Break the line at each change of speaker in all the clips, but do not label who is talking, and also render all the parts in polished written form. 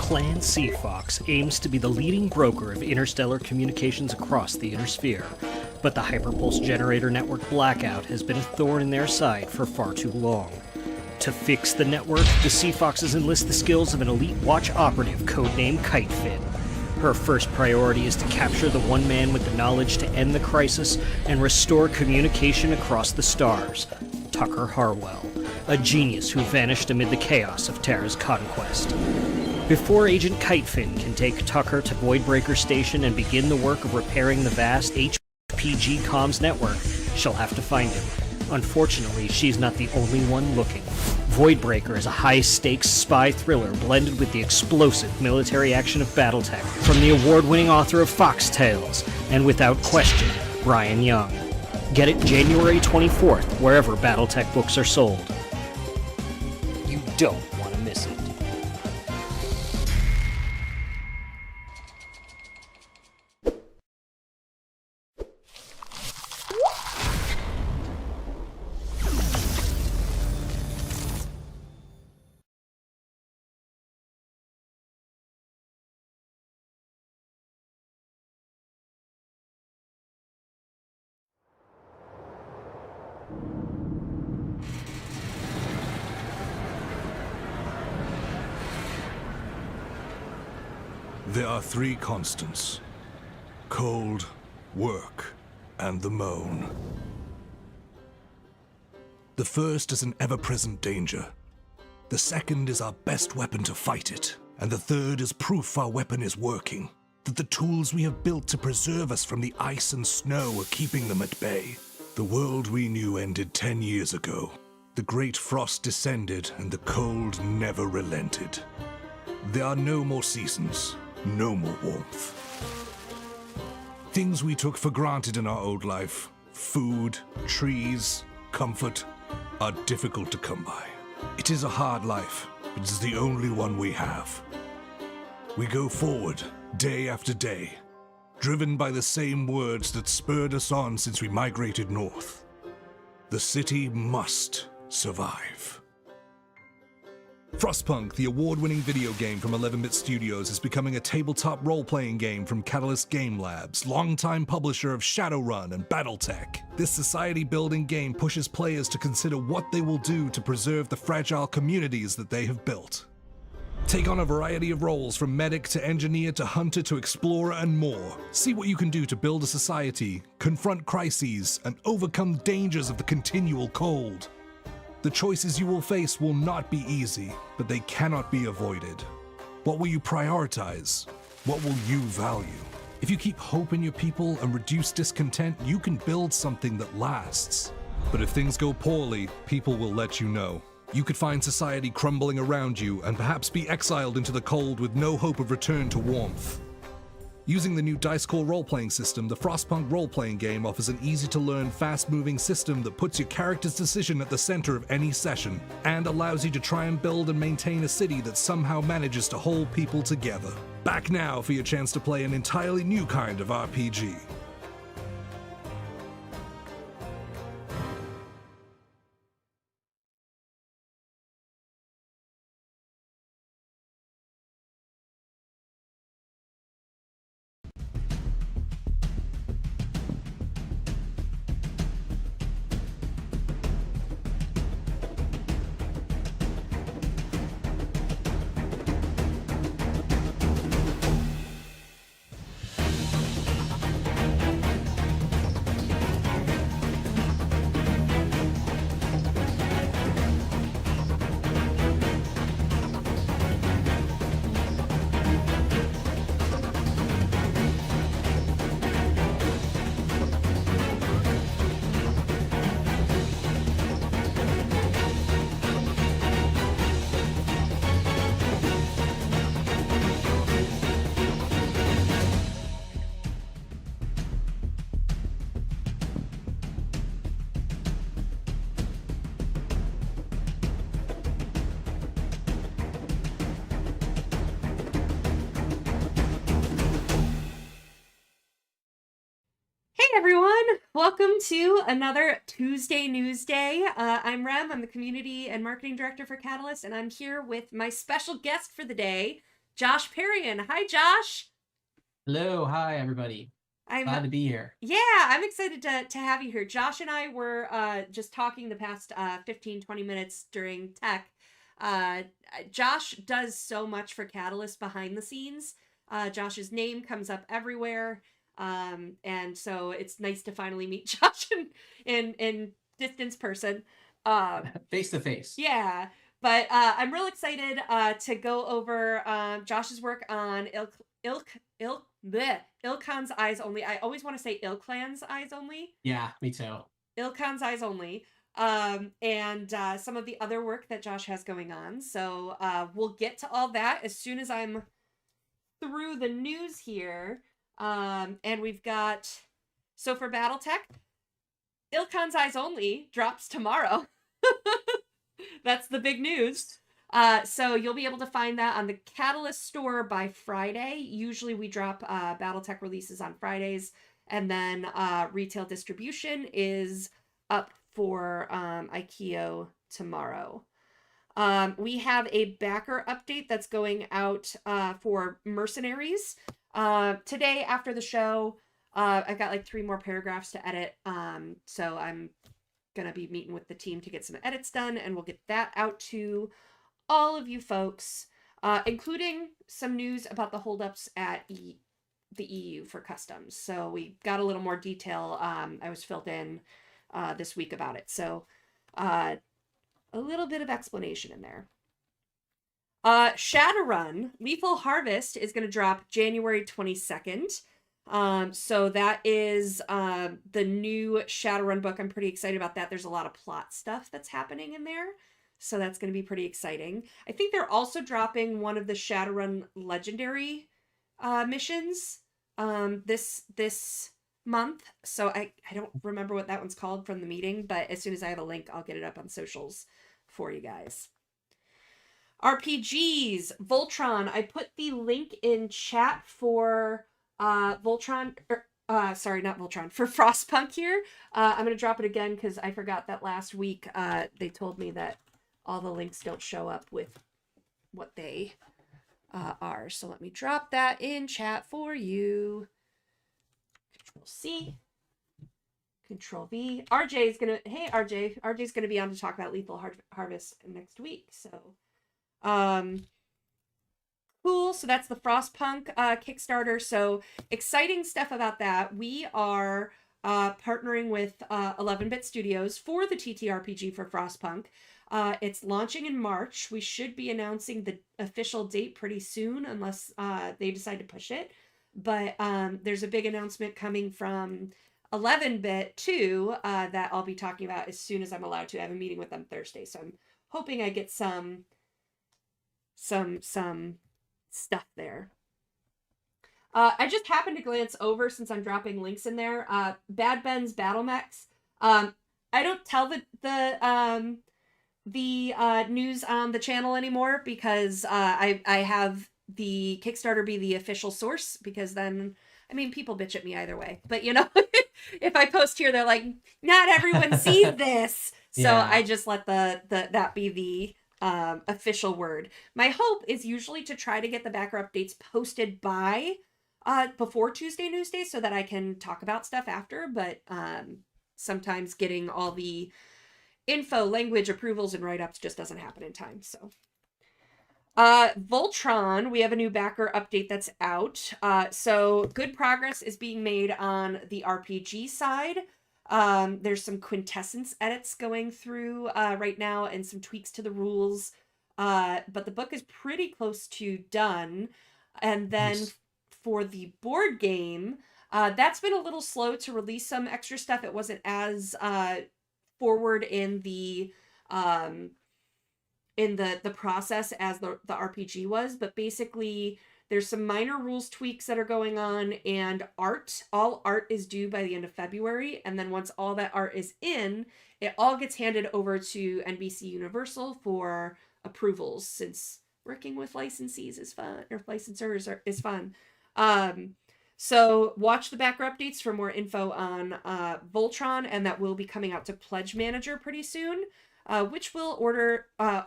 IlKhan Seafox aims to be the leading broker of interstellar communications across the Inner Sphere, but the Hyperpulse Generator Network blackout has been a thorn in their side for far too long. To fix the network, the Seafoxes enlist the skills of an elite watch operative codenamed Kitefin. Her first priority is to capture the one man with the knowledge to end the crisis and restore communication across the stars, Tucker Harwell, a genius who vanished amid the chaos of Terra's conquest. Before Agent Kitefin can take Tucker to Voidbreaker Station and begin the work of repairing the vast HPG comms network, she'll have to find him. Unfortunately, she's not the only one looking. Voidbreaker is a high-stakes spy thriller blended with the explosive military action of Battletech from the award-winning author of Fox Tales, and without question, Brian Young. Get it January 24th, wherever Battletech books are sold. You don't want to miss it.
There are three constants: cold, work, and the moan. The first is an ever-present danger. The second is our best weapon to fight it. And the third is proof our weapon is working, that the tools we have built to preserve us from the ice and snow are keeping them at bay. The world we knew ended 10 years ago. The great frost descended and the cold never relented. There are no more seasons. No more warmth. Things we took for granted in our old life, food, trees, comfort, are difficult to come by. It is a hard life, but it is the only one we have. We go forward, day after day, driven by the same words that spurred us on since we migrated north. The city must survive. Frostpunk, the award-winning video game from 11-Bit Studios, is becoming a tabletop role-playing game from Catalyst Game Labs, longtime publisher of Shadowrun and Battletech. This society-building game pushes players to consider what they will do to preserve the fragile communities that they have built. Take on a variety of roles, from medic to engineer to hunter to explorer and more. See what you can do to build a society, confront crises, and overcome dangers of the continual cold. The choices you will face will not be easy, but they cannot be avoided. What will you prioritize? What will you value? If you keep hope in your people and reduce discontent, you can build something that lasts. But if things go poorly, people will let you know. You could find society crumbling around you and perhaps be exiled into the cold with no hope of return to warmth. Using the new Dice Core role-playing system, the Frostpunk role-playing game offers an easy-to-learn, fast-moving system that puts your character's decision at the center of any session, and allows you to try and build and maintain a city that somehow manages to hold people together. Back now for your chance to play an entirely new kind of RPG.
Everyone, welcome to another Tuesday Newsday. I'm Rem, I'm the Community and Marketing Director for Catalyst, and I'm here with my special guest for the day, Josh Perian. Hi, Josh.
Hello, hi everybody. Glad to be here.
Yeah, I'm excited to have you here. Josh and I were just talking the past 15, 20 minutes during tech. Josh does so much for Catalyst behind the scenes. Josh's name comes up everywhere. And so it's nice to finally meet Josh in distance person.
Face to face.
Yeah, but I'm real excited to go over Josh's work on IlKhan's Eyes Only. I always want to say IlKhan's Eyes Only.
Yeah, me too.
IlKhan's Eyes Only. And some of the other work that Josh has going on. So we'll get to all that as soon as I'm through the news here. And we've got, so for Battletech, IlKhan's Eyes Only drops tomorrow. That's the big news. So you'll be able to find that on the Catalyst store by Friday. Usually we drop Battletech releases on Fridays, and then retail distribution is up for IKEA tomorrow. We have a backer update that's going out for Mercenaries. Today after the show, I've got like 3 more paragraphs to edit. So I'm gonna be meeting with the team to get some edits done, and we'll get that out to all of you folks, including some news about the holdups at the EU for customs. So we got a little more detail. I was filled in this week about it. So a little bit of explanation in there. Shadowrun Lethal Harvest is going to drop January 22nd. So that is the new Shadowrun book. I'm pretty excited about that. There's a lot of plot stuff that's happening in there. So that's going to be pretty exciting. I think they're also dropping one of the Shadowrun legendary missions this month. So I don't remember what that one's called from the meeting, but as soon as I have a link, I'll get it up on socials for you guys. RPGs, Voltron. I put the link in chat for Voltron, sorry, not Voltron, for Frostpunk here. I'm going to drop it again because I forgot that last week they told me that all the links don't show up with what they are. So let me drop that in chat for you. Control C, Control V. RJ is going to, hey RJ, RJ's going to be on to talk about Lethal Harvest next week. So, cool. So that's the Frostpunk Kickstarter. So exciting stuff about that. We are partnering with 11-Bit Studios for the TTRPG for Frostpunk. It's launching in March. We should be announcing the official date pretty soon, unless they decide to push it. But there's a big announcement coming from 11-Bit too that I'll be talking about as soon as I'm allowed to. I have a meeting with them Thursday, so I'm hoping I get some stuff there. I just happened to glance over, since I'm dropping links in there, Bad Ben's Battle Mechs. I don't tell the news on the channel anymore because I have the Kickstarter be the official source, because then, I mean, people bitch at me either way, but you know, if I post here, they're like, not everyone sees this. So yeah. I just let that be the official word. My hope is usually to try to get the backer updates posted by before Tuesday Newsday so that I can talk about stuff after, but sometimes getting all the info, language, approvals, and write-ups just doesn't happen in time. So Voltron, we have a new backer update that's out. So good progress is being made on the RPG side. There's some quintessence edits going through right now and some tweaks to the rules. But the book is pretty close to done. And then for the board game, that's been a little slow to release some extra stuff. It wasn't as forward in the process as the RPG was, but basically there's some minor rules tweaks that are going on, and all art is due by the end of February, and then once all that art is in, it all gets handed over to NBC Universal for approvals, since working with licensees is fun, or licensors is fun. So watch the backer updates for more info on Voltron, and that will be coming out to Pledge Manager pretty soon. which will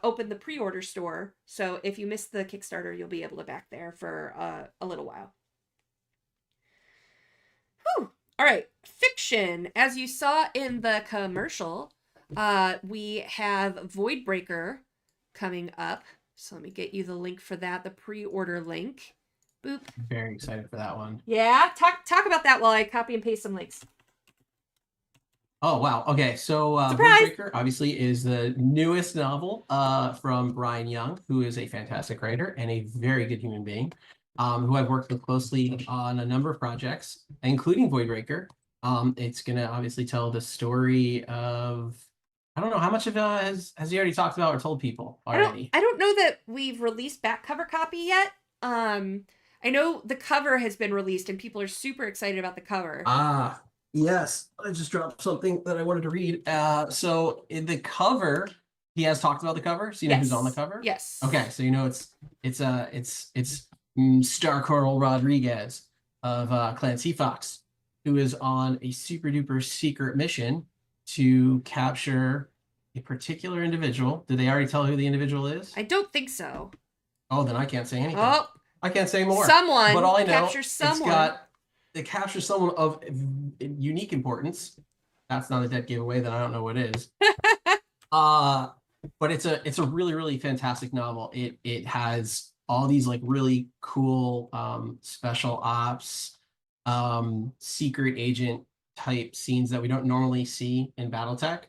open the pre-order store. So if you missed the Kickstarter, you'll be able to back there for a little while. Whew. All right, fiction. As you saw in the commercial, we have Voidbreaker coming up. So let me get you the link for that, the pre-order link. Boop.
Very excited for that one.
Yeah, talk about that while I copy and paste some links.
Oh, wow. Okay, so Voidbreaker obviously is the newest novel from Brian Young, who is a fantastic writer and a very good human being, who I've worked with closely on a number of projects, including Voidbreaker. It's going to obviously tell the story of, I don't know, how much of it has he already talked about or told people already?
I don't know that we've released back cover copy yet. I know the cover has been released and people are super excited about the cover.
Yes, I just dropped something that I wanted to read. So in the cover, he has talked about the cover. So you know who's on the cover?
Yes.
Okay, so you know it's Star Coral Rodriguez of Clan Sea Fox, who is on a super duper secret mission to capture a particular individual. Did they already tell who the individual is?
I don't think so.
Oh, then I can't say anything.
Oh,
I can't say more.
Someone.
But all I know,
captures someone.
It captures someone of unique importance. That's not a dead giveaway. Then I don't know what is. But it's a really, really fantastic novel. It has all these like really cool special ops, secret agent type scenes that we don't normally see in Battletech,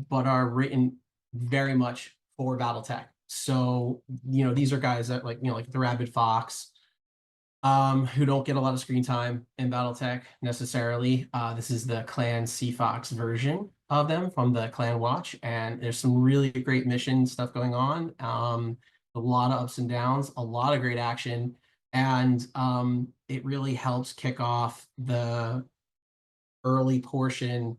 but are written very much for Battletech. So, you know, these are guys that like the Rabid Fox, who don't get a lot of screen time in Battletech necessarily. This is the Clan Sea Fox version of them from the Clan Watch, and there's some really great mission stuff going on. A lot of ups and downs, a lot of great action, and it really helps kick off the early portion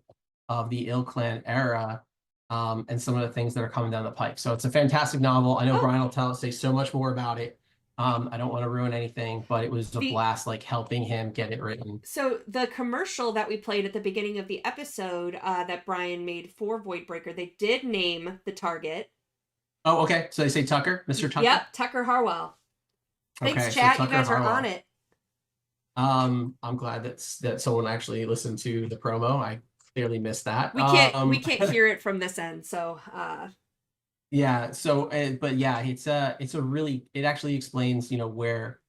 of the IlKhan era, and some of the things that are coming down the pike. So it's a fantastic novel. I know Brian will say so much more about it. I don't want to ruin anything, but it was a blast, like helping him get it written.
So the commercial that we played at the beginning of the episode that Brian made for Voidbreaker, they did name the target.
Oh, okay. So they say Tucker, Mr. Tucker?
Yep, Tucker Harwell. Thanks,
okay,
chat.
so
you guys
Harwell.
Are on it.
I'm glad that someone actually listened to the promo. I clearly missed that.
We can't hear it from this end, so
yeah, so but yeah, it's a really, it actually explains, you know, where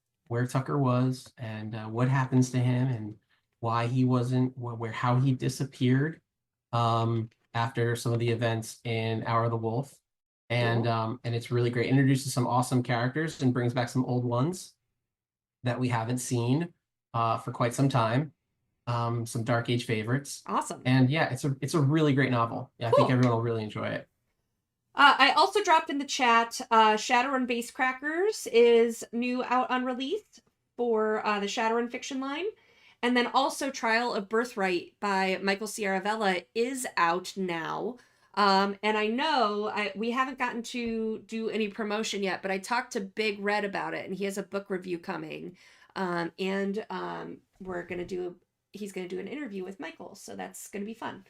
Tucker was and what happens to him and why he wasn't, how he disappeared after some of the events in Hour of the Wolf. And and it's really great. Introduces some awesome characters and brings back some old ones that we haven't seen for quite some time. Some Dark Age favorites.
Awesome.
And yeah, it's a really great novel. Yeah,
cool.
I think everyone will really enjoy it.
I also dropped in the chat, Shadowrun Base Crackers is new out on release for the Shadowrun fiction line. And then also Trial of Birthright by Michael Sierravella is out now. And I know we haven't gotten to do any promotion yet, but I talked to Big Red about it and he has a book review coming. He's going to do an interview with Michael. So that's going to be fun.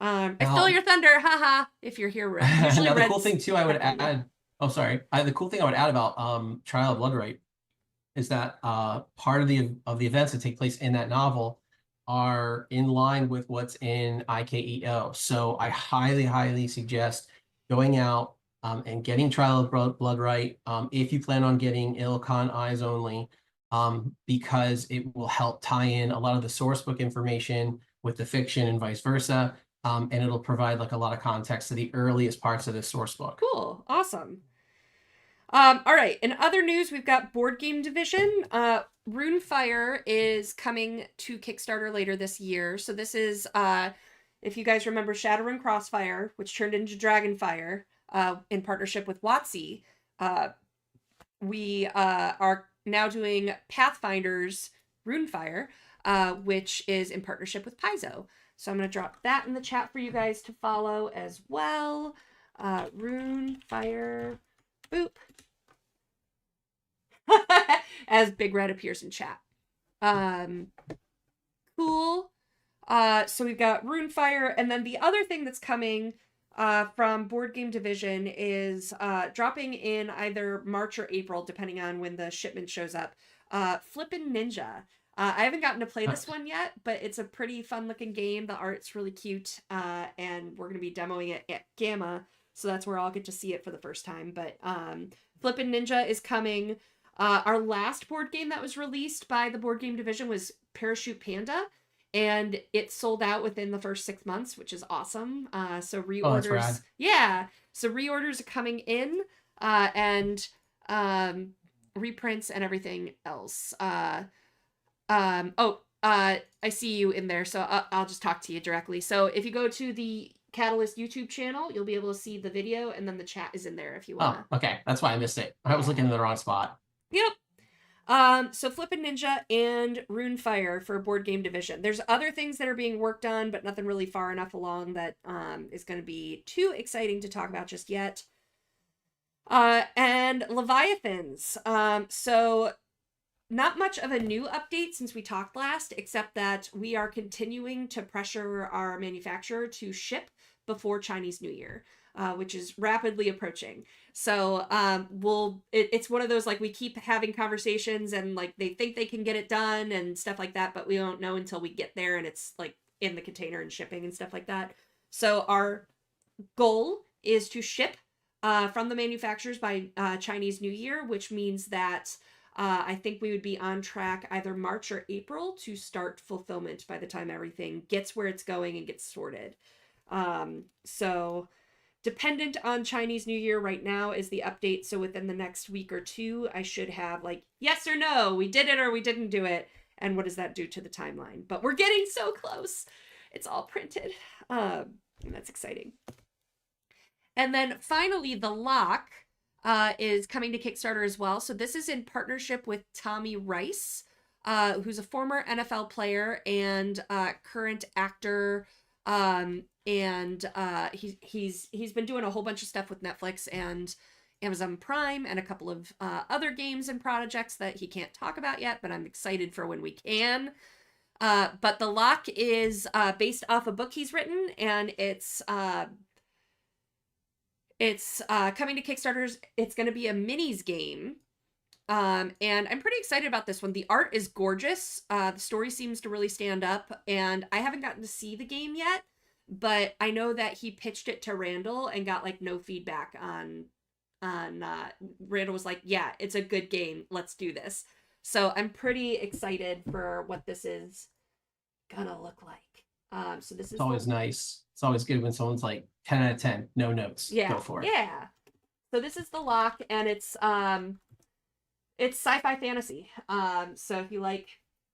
I stole your thunder, haha. If you're here, usually
now the cool thing too, I would add. Oh, sorry. The cool thing I would add about Trial of Bloodright is that part of the events that take place in that novel are in line with what's in IKEO. So I highly, highly suggest going out and getting Trial of Bloodright if you plan on getting IlKhan Eyes Only, because it will help tie in a lot of the source book information with the fiction and vice versa. And it'll provide like a lot of context to the earliest parts of this source book.
Cool. Awesome. All right. In other news, we've got Board Game Division. Runefire is coming to Kickstarter later this year. So this is, if you guys remember Shadowrun Crossfire, which turned into Dragonfire in partnership with WotC, we are now doing Pathfinder's Runefire, which is in partnership with Paizo. So I'm going to drop that in the chat for you guys to follow as well. Runefire, boop. As Big Red appears in chat. Cool. So we've got Runefire, and then the other thing that's coming from Board Game Division is dropping in either March or April, depending on when the shipment shows up. Flippin' Ninja. I haven't gotten to play this one yet, but it's a pretty fun-looking game. The art's really cute, and we're going to be demoing it at Gamma, so that's where I'll get to see it for the first time. But Flippin' Ninja is coming. Our last board game that was released by the Board Game Division was Parachute Panda, and it sold out within the first 6 months, which is awesome. So reorders,
rad.
yeah. So reorders are coming in, and reprints and everything else. I see you in there, so I'll just talk to you directly. So if you go to the Catalyst YouTube channel, you'll be able to see the video, and then the chat is in there if you want.
Oh, okay. That's why I missed it. I was looking in the wrong spot.
Yep. So Flippin' Ninja and Runefire for Board Game Division. There's other things that are being worked on, but nothing really far enough along that is going to be too exciting to talk about just yet. And Leviathans. So not much of a new update since we talked last, except that we are continuing to pressure our manufacturer to ship before Chinese New Year, which is rapidly approaching. So it's one of those, like, we keep having conversations and like they think they can get it done and stuff like that, but we don't know until we get there and it's like in the container and shipping and stuff like that. So our goal is to ship from the manufacturers by Chinese New Year, which means that I think we would be on track either March or April to start fulfillment by the time everything gets where it's going and gets sorted. So dependent on Chinese New Year right now is the update. So within the next week or two, I should have like, yes or no, we did it or we didn't do it. And what does that do to the timeline? But we're getting so close. It's all printed. And that's exciting. And then finally, the lock is coming to Kickstarter as well. So this is in partnership with Tommy Rice, who's a former NFL player and current actor. And he's been doing a whole bunch of stuff with Netflix and Amazon Prime and a couple of other games and projects that he can't talk about yet, but I'm excited for when we can. But the lock is based off a book he's written, and it's coming to Kickstarters. It's going to be a minis game. And I'm pretty excited about this one. The art is gorgeous. The story seems to really stand up, and I haven't gotten to see the game yet, but I know that he pitched it to Randall and got like no feedback on Randall was like, yeah, it's a good game. Let's do this. So I'm pretty excited for what this is gonna look like. So this is
always nice. It's always good when someone's like 10 out of 10, no notes.
Yeah.
Go for it.
Yeah. So this is the lock, and it's sci-fi fantasy. So if you like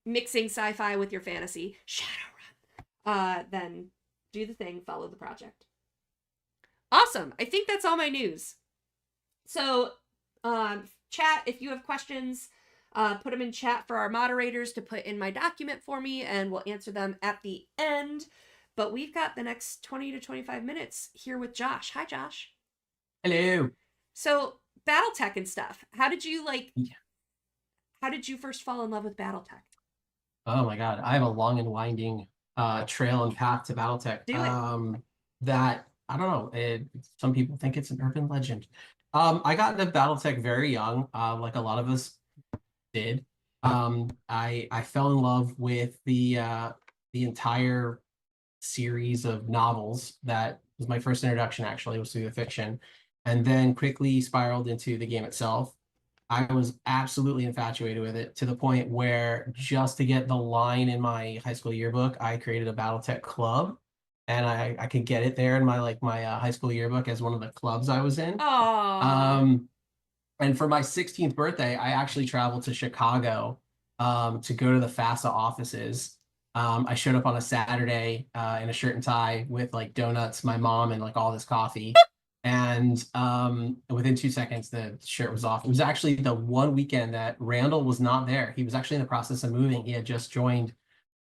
mixing sci-fi with your fantasy, Shadowrun, then do the thing, follow the project. Awesome. I think that's all my news. So, chat, if you have questions, put them in chat for our moderators to put in my document for me, and we'll answer them at the end. But we've got the next 20 to 25 minutes here with Josh. Hi, Josh.
Hello.
So, Battletech and stuff. How did you first fall in love with Battletech?
Oh my God. I have a long and winding trail and path to Battletech.
Do it.
That, I don't know, some people think it's an urban legend. I got into Battletech very young, like a lot of us did. I fell in love with the entire series of novels. That was my first introduction, actually, was through the fiction, and then quickly spiraled into the game itself. I was absolutely infatuated with it, to the point where just to get the line in my high school yearbook, I created a Battletech club, and I could get it there in my high school yearbook as one of the clubs I was in.
Aww.
And for my 16th birthday, I actually traveled to Chicago to go to the FASA offices. I showed up on a Saturday in a shirt and tie with like donuts, my mom, and like all this coffee. And within 2 seconds, the shirt was off. It was actually the one weekend that Randall was not there. He was actually in the process of moving. He had just joined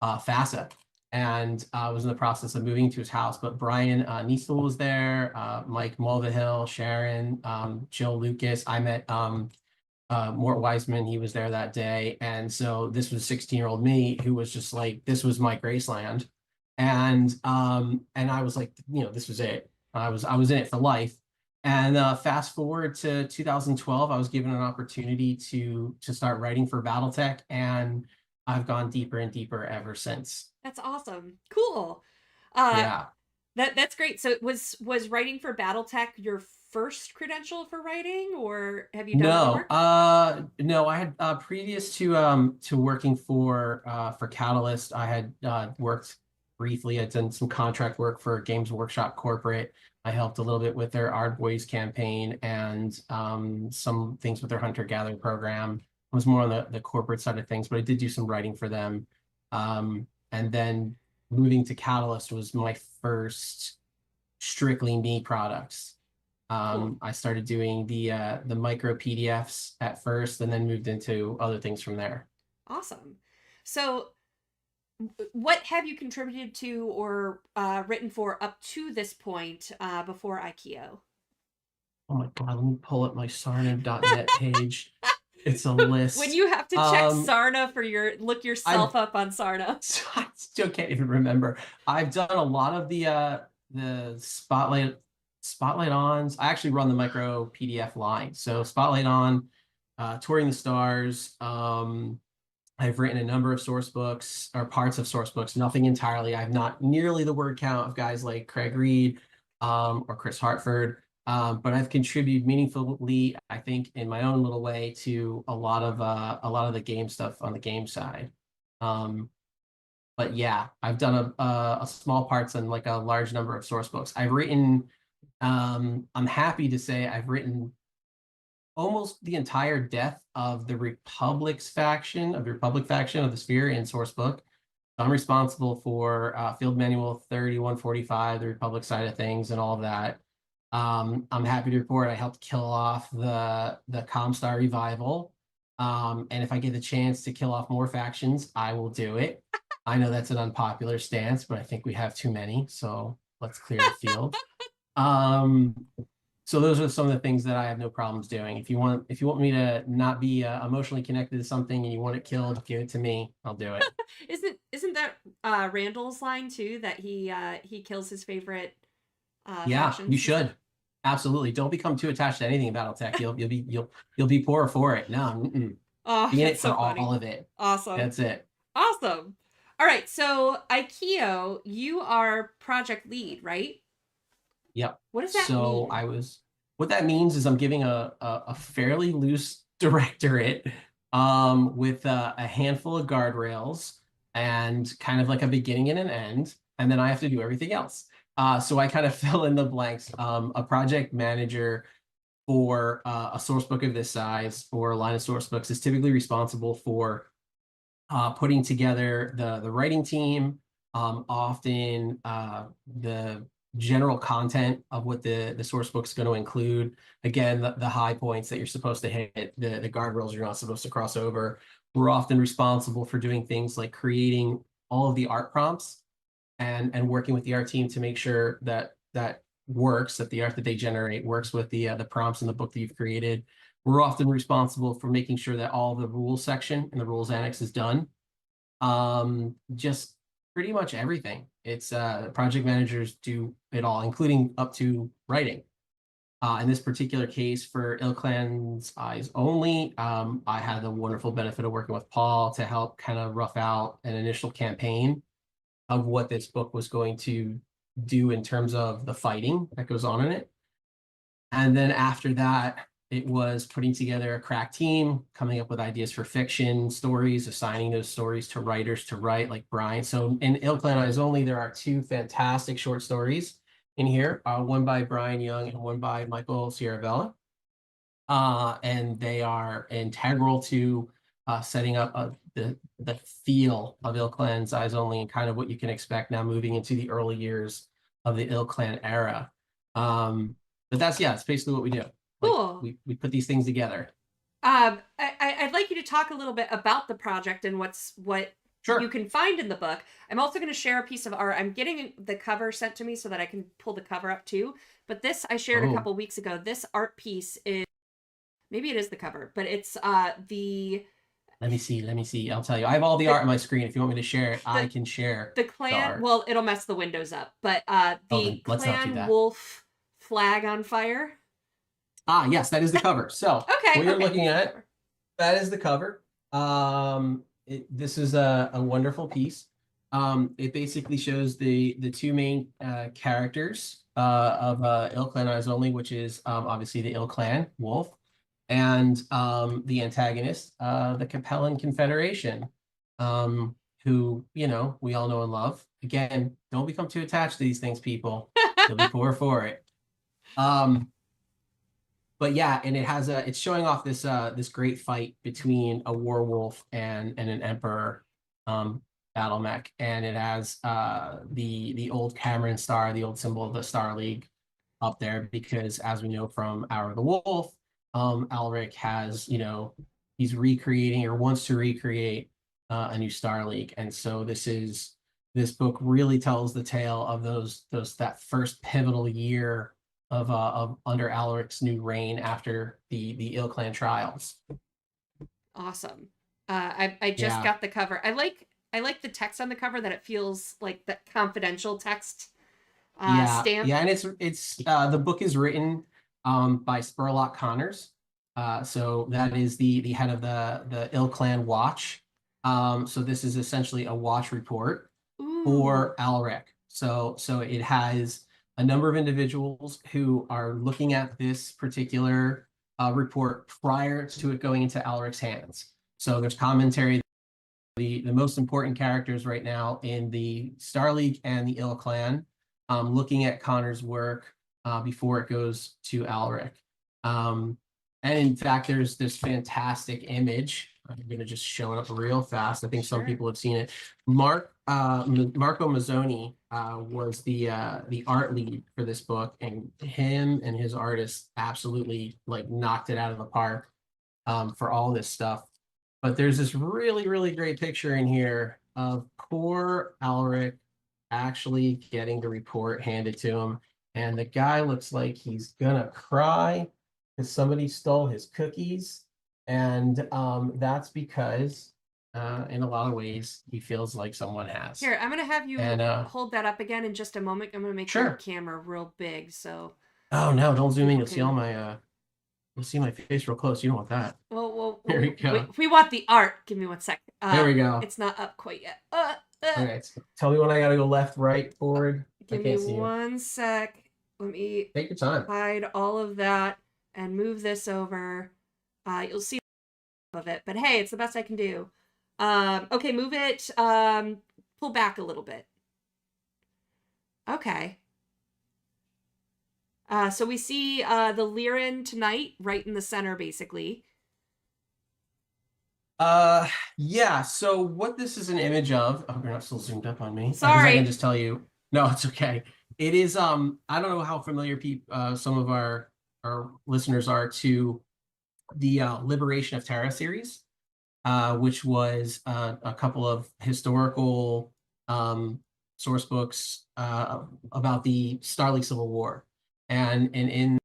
FASA and was in the process of moving to his house. But Brian Niestel was there, Mike Mulvihill, Sharon, Jill Lucas. I met Mort Wiseman. He was there that day. And so this was 16-year-old me who was just like, this was my Graceland. And I was like, this was it. I was in it for life. And fast forward to 2012, I was given an opportunity to start writing for Battletech, and I've gone deeper and deeper ever since.
That's awesome. Cool. Uh,
Yeah.
that's great. So was writing for Battletech your first credential for writing, or have you done other
No,
work?
no, I had previous to working for Catalyst, I had worked briefly. I'd done some contract work for Games Workshop Corporate. I helped a little bit with their Ard Boys campaign and some things with their Hunter Gatherer program. I was more on the corporate side of things, but I did do some writing for them. And then moving to Catalyst was my first strictly me products.
Cool.
I started doing the micro PDFs at first, and then moved into other things from there.
Awesome. So what have you contributed to or written for up to this point before IKEO?
Oh my God, let me pull up my Sarna.net page. It's a list.
When you have to check
Um,
Sarna for look yourself up on Sarna.
I still can't even remember. I've done a lot of the spotlight ons. I actually run the micro PDF line. So Spotlight on, Touring the Stars. I've written a number of source books or parts of source books, nothing entirely. I have not nearly the word count of guys like Craig Reed or Chris Hartford. But I've contributed meaningfully, I think, in my own little way to a lot of the game stuff on the game side. But yeah, I've done a small parts and like a large number of source books. I've written, I'm happy to say I've written almost the entire death of the Republic faction of the Sphere in source book. I'm responsible for Field Manual 3145, the Republic side of things, and all of that. I'm happy to report I helped kill off the Comstar revival. And if I get the chance to kill off more factions, I will do it. I know that's an unpopular stance, but I think we have too many, so let's clear the field. So those are some of the things that I have no problems doing. If you want me to not be emotionally connected to something and you want it killed, give it to me. I'll do it.
Isn't that Randall's line too, that he kills his favorite
Yeah,
factions?
you should. Absolutely. Don't become too attached to anything in BattleTech. You'll be poorer for it. No,
Oh,
be in it
that's
for
so funny.
all of it.
Awesome.
That's it.
Awesome. All right, so IKEO, you are project lead, right?
Yep.
What does that mean?
What that means is I'm giving a fairly loose directorate with a handful of guardrails and kind of like a beginning and an end, and then I have to do everything else. So I kind of fill in the blanks. A project manager for a source book of this size or a line of source books is typically responsible for putting together the writing team, often the general content of what the source book is going to include. Again, the high points that you're supposed to hit, the guardrails you're not supposed to cross over. We're often responsible for doing things like creating all of the art prompts and working with the art team to make sure that works, that the art that they generate works with the prompts in the book that you've created. We're often responsible for making sure that all the rules section and the rules annex is done. Just pretty much everything. It's project managers do it all, including up to writing. In this particular case for IlKhan's Eyes Only, I had the wonderful benefit of working with Paul to help kind of rough out an initial campaign of what this book was going to do in terms of the fighting that goes on in it. And then after that, it was putting together a crack team, coming up with ideas for fiction stories, assigning those stories to writers to write, like Brian. So in IlKhan's Eyes Only, there are 2 fantastic short stories in here, one by Brian Young and one by Michael Sierravella. And they are integral to setting up the feel of IlKhan's Eyes Only and kind of what you can expect now moving into the early years of the IlKhan era. But it's basically what we do.
Cool.
Like we put these things together.
I'd like you to talk a little bit about the project and what
Sure.
you can find in the book. I'm also going to share a piece of art. I'm getting the cover sent to me so that I can pull the cover up too. But this I shared a couple weeks ago. This art piece is, maybe it is the cover, but it's the...
Let me see. I'll tell you. I have all the art on my screen. If you want me to share it, I can share
the clan. Well, it'll mess the windows up. But the Clan Wolf flag on fire.
Ah, yes, that is the cover. So
Okay.
what you're
okay.
looking at, that is the cover. This is a wonderful piece. It basically shows the two main characters of IlKhan Eyes Only, which is obviously the IlKhan Wolf, and the antagonist, the Capellan Confederation, who, you know, we all know and love. Again, don't become too attached to these things, people. You'll be poor for it. But yeah, and it's showing off this this great fight between a werewolf and an emperor battle mech, and it has the old Cameron star, the old symbol of the Star League, up there, because as we know from Hour of the Wolf, Alric has, you know, he's recreating or wants to recreate a new Star League, and so this book really tells the tale of that first pivotal year of under Alaric's new reign after the IlKhan trials.
Awesome. I just
Yeah.
got the cover. I like the text on the cover, that it feels like that confidential text stamp.
Yeah, and it's the book is written by Spurlock Connors. So that is the head of the IlKhan Watch. So this is essentially a watch report for Alaric. So it has a number of individuals who are looking at this particular report prior to it going into Alaric's hands. So there's commentary. The most important characters right now in the Star League and the IlKhan, looking at Connor's work before it goes to Alaric. And in fact, there's this fantastic image. I'm going to just show it up real fast. I think some people have seen it. Marco Mazzoni was the art lead for this book, and him and his artist absolutely like knocked it out of the park for all this stuff. But there's this really, really great picture in here of poor Alaric actually getting the report handed to him. And the guy looks like he's gonna cry because somebody stole his cookies. And that's because in a lot of ways, he feels like someone has.
Here, I'm gonna have you hold that up again in just a moment. I'm gonna make your camera real big, so.
Oh no, don't zoom in. You'll see all my you'll see my face real close. You don't want that.
Well,
Here we go.
We want the art. Give me 1 second.
There we go.
It's not up quite yet.
Okay, so tell me when I gotta go left, right, forward.
Give me 1 sec. Let me
take your time.
Hide all of that and move this over. You'll see of it, but hey, it's the best I can do. Okay, move it. Pull back a little bit. Okay. So we see the Lyran tonight right in the center, basically.
Yeah, so what this is an image of, oh, you're not still zoomed up on me.
Sorry.
I can just tell you. No, it's okay. It is, I don't know how familiar some of our listeners are to the Liberation of Terra series, which was a couple of historical source books about the Star League Civil War. And in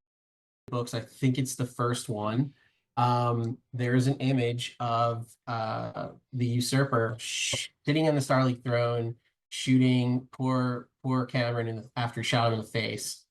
books, I think it's the first one, there is an image of the usurper sitting on the Star League throne, shooting poor Cameron after shot him in the face.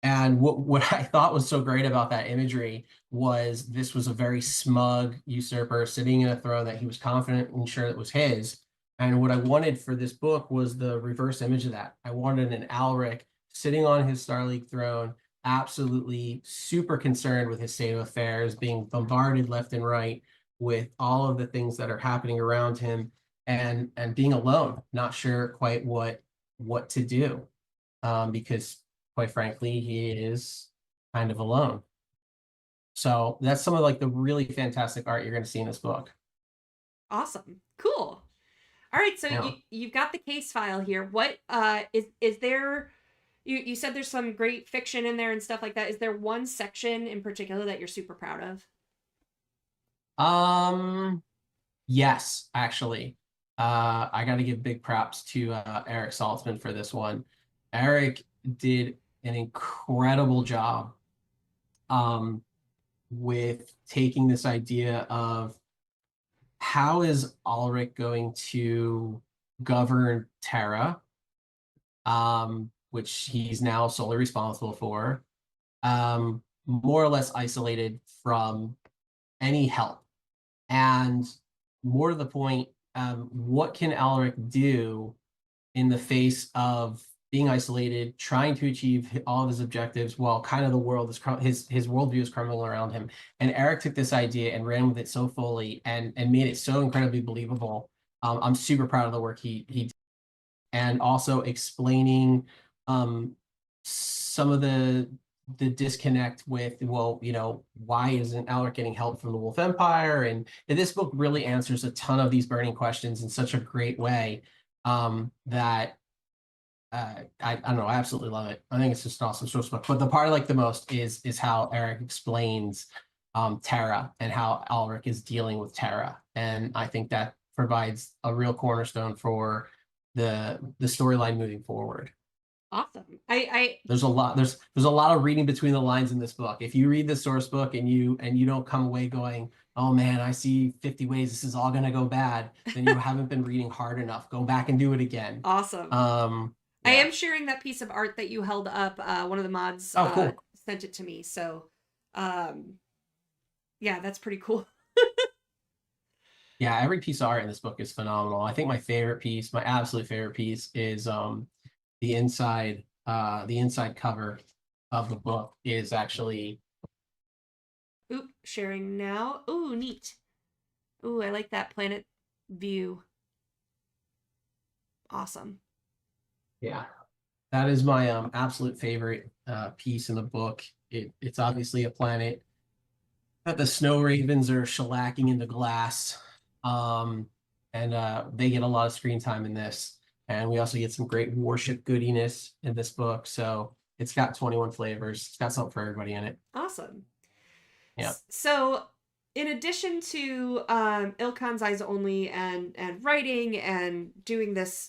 And what I thought was so great about that imagery was this was a very smug usurper sitting in a throne that he was confident and sure it was his. And what I wanted for this book was the reverse image of that. I wanted an Alaric sitting on his Star League throne, absolutely super concerned with his state of affairs, being bombarded left and right with all of the things that are happening around him, and being alone, not sure quite what to do, because quite frankly, he is kind of alone. So that's some of like the really fantastic art you're going to see in this book.
Awesome. Cool. All right, so you've got the case file here. What is there? You said there's some great fiction in there and stuff like that. Is there one section in particular that you're super proud of?
Yes, actually. I got to give big props to Eric Saltzman for this one. Eric did an incredible job with taking this idea of how is Alaric going to govern Terra, which he's now solely responsible for, more or less isolated from any help. And more to the point, what can Alaric do in the face of being isolated, trying to achieve all of his objectives while kind of the world is his worldview is crumbling around him? And Eric took this idea and ran with it so fully and made it so incredibly believable. I'm super proud of the work he did. And also explaining some of the disconnect with, well, you know, why isn't Alaric getting help from the Wolf Empire? And this book really answers a ton of these burning questions in such a great way that I don't know, I absolutely love it. I think it's just an awesome source book. But the part I like the most is how Eric explains Terra and how Alaric is dealing with Terra. And I think that provides a real cornerstone for the storyline moving forward.
Awesome.
There's a lot of reading between the lines in this book. If you read the source book and you don't come away going, oh man, I see 50 ways this is all gonna go bad, then you haven't been reading hard enough. Go back and do it again.
Awesome.
Yeah.
I am sharing that piece of art that you held up. One of the mods
cool.
sent it to me. So yeah, that's pretty cool.
Yeah, every piece of art in this book is phenomenal. I think my absolute favorite piece is the inside cover of the book is actually.
Oop, sharing now. Ooh, neat. Ooh, I like that planet view. Awesome.
Yeah, that is my absolute favorite piece in the book. It's obviously a planet that the snow ravens are shellacking into glass, and they get a lot of screen time in this. And we also get some great warship goodiness in this book. So it's got 21 flavors. It's got something for everybody in it.
Awesome.
Yeah.
So in addition to IlKhan's Eyes Only and writing and doing this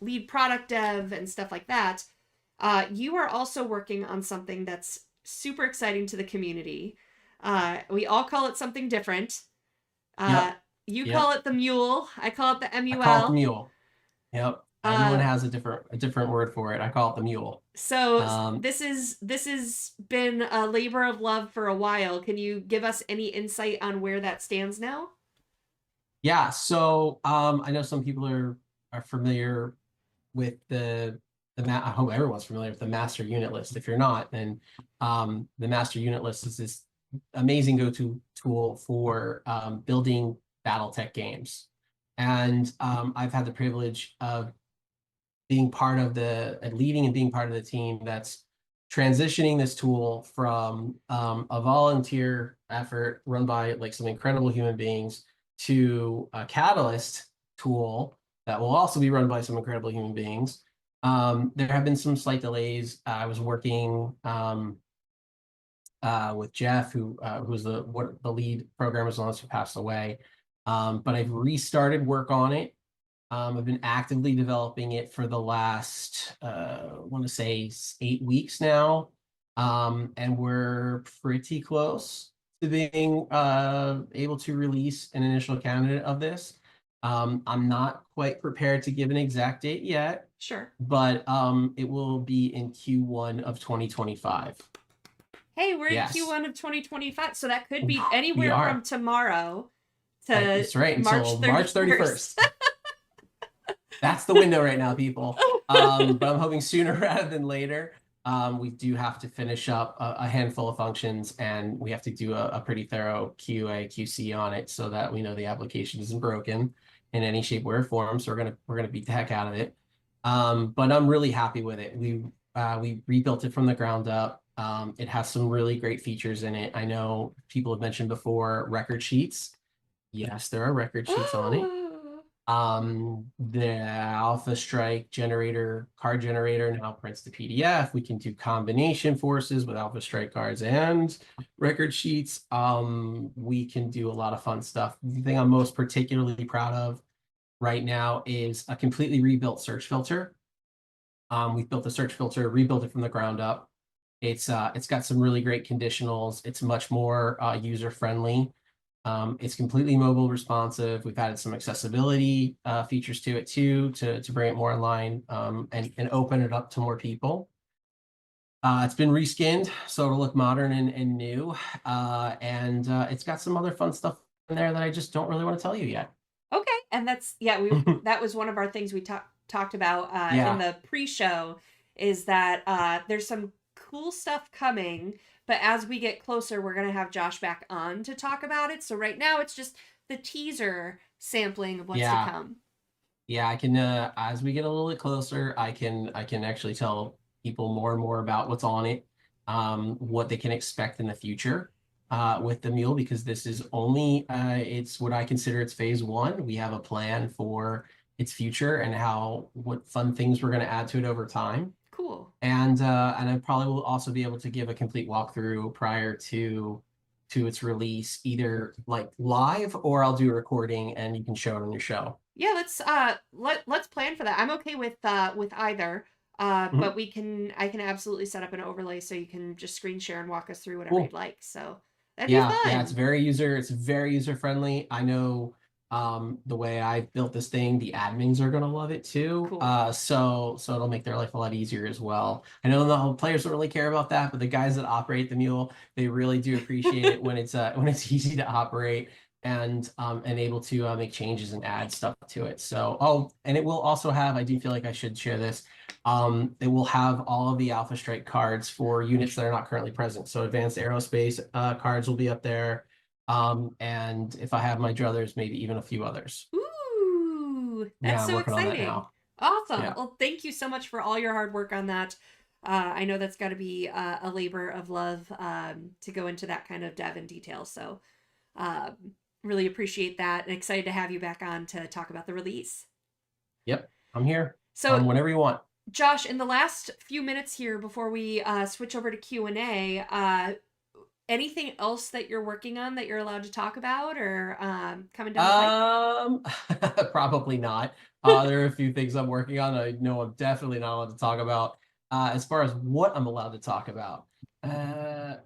lead product dev and stuff like that, you are also working on something that's super exciting to the community. We all call it something different. You call it the Mule. I call it the MUL.
I call it the Mule. Yep. Everyone has a different word for it. I call it the Mule.
So this has been a labor of love for a while. Can you give us any insight on where that stands now?
Yeah. So I know some people are familiar with the I hope everyone's familiar with the master unit list. If you're not, then the master unit list is this amazing go-to tool for building Battletech games. And I've had the privilege of being part of leading and being part of the team that's transitioning this tool from a volunteer effort run by like some incredible human beings to a Catalyst tool that will also be run by some incredible human beings. There have been some slight delays. I was working with Jeff, who's the lead programmer, as long as he passed away. But I've restarted work on it. I've been actively developing it for the last, I want to say 8 weeks now. And we're pretty close to being able to release an initial candidate of this. I'm not quite prepared to give an exact date yet.
Sure.
But it will be in Q1 of 2025.
Hey, we're in Q1 of 2025, so that could be anywhere from tomorrow to
That's right, until
March
31st. That's the window right now, people. But I'm hoping sooner rather than later. We do have to finish up a handful of functions, and we have to do a pretty thorough QA, QC on it so that we know the application isn't broken in any shape or form. So we're gonna beat the heck out of it. But I'm really happy with it. We rebuilt it from the ground up. It has some really great features in it. I know people have mentioned before record sheets. Yes, there are record sheets on it. The Alpha Strike card generator now prints the PDF. We can do combination forces with Alpha Strike cards and record sheets. We can do a lot of fun stuff. The thing I'm most particularly proud of right now is a completely rebuilt search filter. We've built the search filter, rebuilt it from the ground up. It's got some really great conditionals. It's much more user-friendly. It's completely mobile responsive. We've added some accessibility features to it too, to bring it more online and open it up to more people. It's been reskinned, so it'll look modern and new. And it's got some other fun stuff in there that I just don't really want to tell you yet.
Okay, and that's that was one of our things we talked about in
Yeah.
the pre-show, is that there's some cool stuff coming, but as we get closer, we're gonna have Josh back on to talk about it. So right now, it's just the teaser sampling of what's to
Yeah.
come.
Yeah, I can as we get a little bit closer, I can actually tell people more and more about what's on it, what they can expect in the future with the mule, because this is only it's what I consider it's phase one. We have a plan for its future and what fun things we're going to add to it over time.
Cool.
And I probably will also be able to give a complete walkthrough prior to its release, either like live, or I'll do a recording and you can show it on your show.
Yeah, let's plan for that. I'm okay with either.
Mhm.
But I can absolutely set up an overlay so you can just screen share and walk us through whatever
Cool.
you'd like. So that'd be
Yeah,
fun.
it's very user friendly. I know the way I built this thing, the admins are gonna love it too.
Cool.
So it'll make their life a lot easier as well. I know the players don't really care about that, but the guys that operate the mule, they really do appreciate it when it's easy to operate and able to make changes and add stuff to it. So and it will also have, I do feel like I should share this. It will have all of the Alpha Strike cards for units that are not currently present. So advanced aerospace cards will be up there. And if I have my druthers, maybe even a few others.
Ooh,
Yeah,
that's
I'm
so
working on that
exciting.
now.
Awesome.
Yeah.
Well, thank you so much for all your hard work on that. I know that's got to be a labor of love to go into that kind of dev and detail. So, um, really appreciate that and excited to have you back on to talk about the release.
Yep, I'm here.
So,
Whenever you want.
Josh, in the last few minutes here before we switch over to Q&A, anything else that you're working on that you're allowed to talk about, or coming down the pipe?
Probably not. There are a few things I'm working on. I know I'm definitely not allowed to talk about. As far as what I'm allowed to talk about,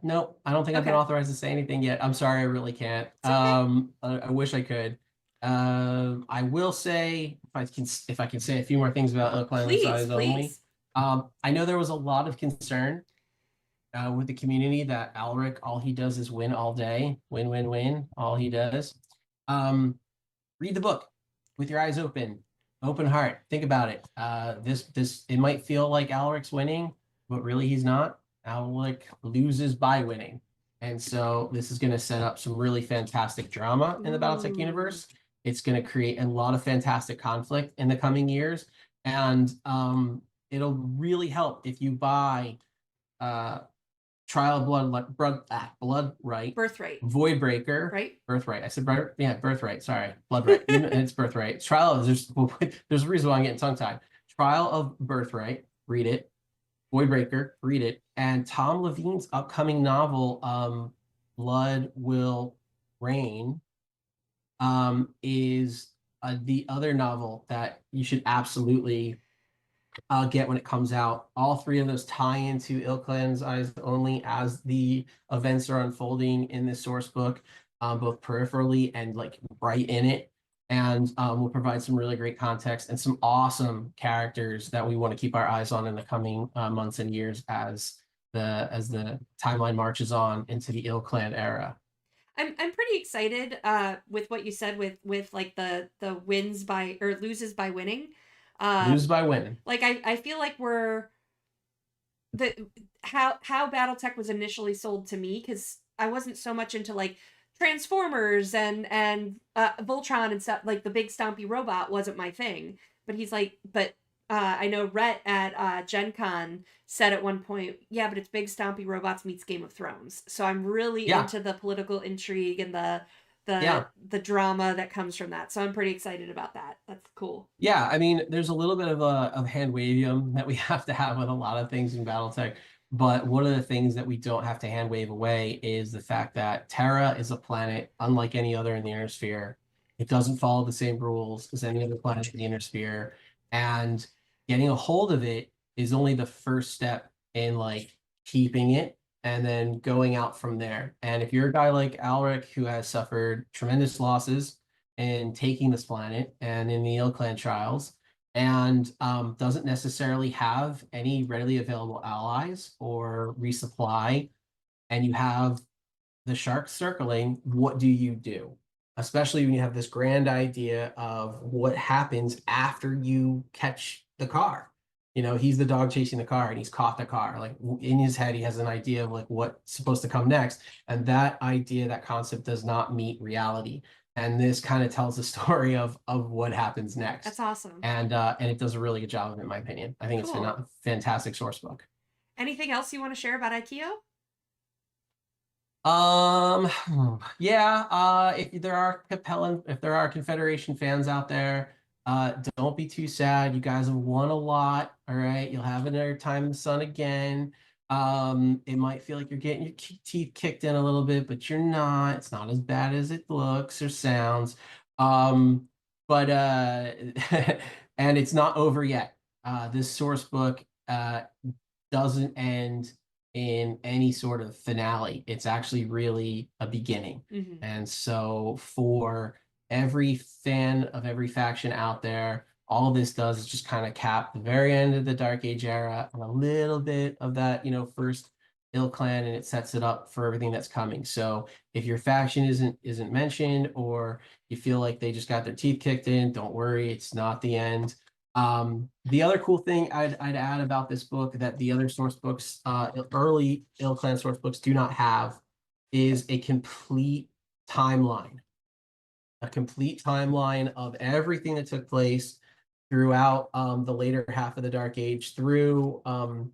no, I don't think I've been
Okay.
authorized to say anything yet. I'm sorry, I really can't.
It's okay.
I wish I could. I will say, if I can say a few more things about IlKhan's
Please,
size only.
please.
I know there was a lot of concern with the community that Alric, all he does is win all day, win, win, win. All he does. Read the book with your eyes open heart. Think about it. It might feel like Alric's winning, but really he's not. Alric loses by winning, and so this is going to set up some really fantastic drama in the Battletech universe. It's going to create a lot of fantastic conflict in the coming years, and it'll really help if you buy Trial of Blood Right.
Birthright.
Voidbreaker.
Right?
Birthright. I said Birthright. Sorry. Blood Right. It's Birthright. There's a reason why I'm getting tongue-tied. Trial of Birthright. Read it. Voidbreaker. Read it. And Tom Levine's upcoming novel, Blood Will Rain, is the other novel that you should absolutely get when it comes out. All three of those tie into IlKhan's Eyes Only as the events are unfolding in this source book, both peripherally and like right in it. And we'll provide some really great context and some awesome characters that we want to keep our eyes on in the coming months and years as the timeline marches on into the IlKhan era.
I'm pretty excited with what you said with like the wins by or loses by winning.
Lose by winning.
Like I feel like we're how Battletech was initially sold to me, because I wasn't so much into like Transformers and Voltron and stuff, like the big stompy robot wasn't my thing. But he's like, I know Rhett at Gen Con said at one point, yeah, but it's big stompy robots meets Game of Thrones. So I'm really into the political intrigue and the drama that comes from that. So I'm pretty excited about that. That's cool.
Yeah, I mean, there's a little bit of hand wavium that we have to have with a lot of things in Battletech, but one of the things that we don't have to hand wave away is the fact that Terra is a planet unlike any other in the Inner Sphere. It doesn't follow the same rules as any other planet in the Inner Sphere, and getting a hold of it is only the first step in like keeping it and then going out from there. And if you're a guy like Alric who has suffered tremendous losses in taking this planet and in the IlKhan trials, and doesn't necessarily have any readily available allies or resupply, and you have the sharks circling, what do you do? Especially when you have this grand idea of what happens after you catch the car. You know, he's the dog chasing the car and he's caught the car. Like in his head, he has an idea of like what's supposed to come next. And that idea, that concept does not meet reality. And this kind of tells the story of what happens next.
That's awesome.
And it does a really good job of it, in my opinion. I think it's been a fantastic source book.
Anything else you want to share about IKEA?
Yeah, if there are Confederation fans out there, don't be too sad. You guys have won a lot. All right, you'll have another time in the sun again. It might feel like you're getting your teeth kicked in a little bit, but you're not. It's not as bad as it looks or sounds. But and it's not over yet. This source book doesn't end in any sort of finale. It's actually really a beginning. And so for every fan of every faction out there, all this does is just kind of cap the very end of the Dark Age era and a little bit of that, you know, first IlKhan, and it sets it up for everything that's coming. So if your faction isn't mentioned, or you feel like they just got their teeth kicked in, don't worry, it's not the end. The other cool thing I'd add about this book that the other source books, early IlKhan source books do not have, is a complete timeline. A complete timeline of everything that took place throughout the later half of the Dark Age, through Hour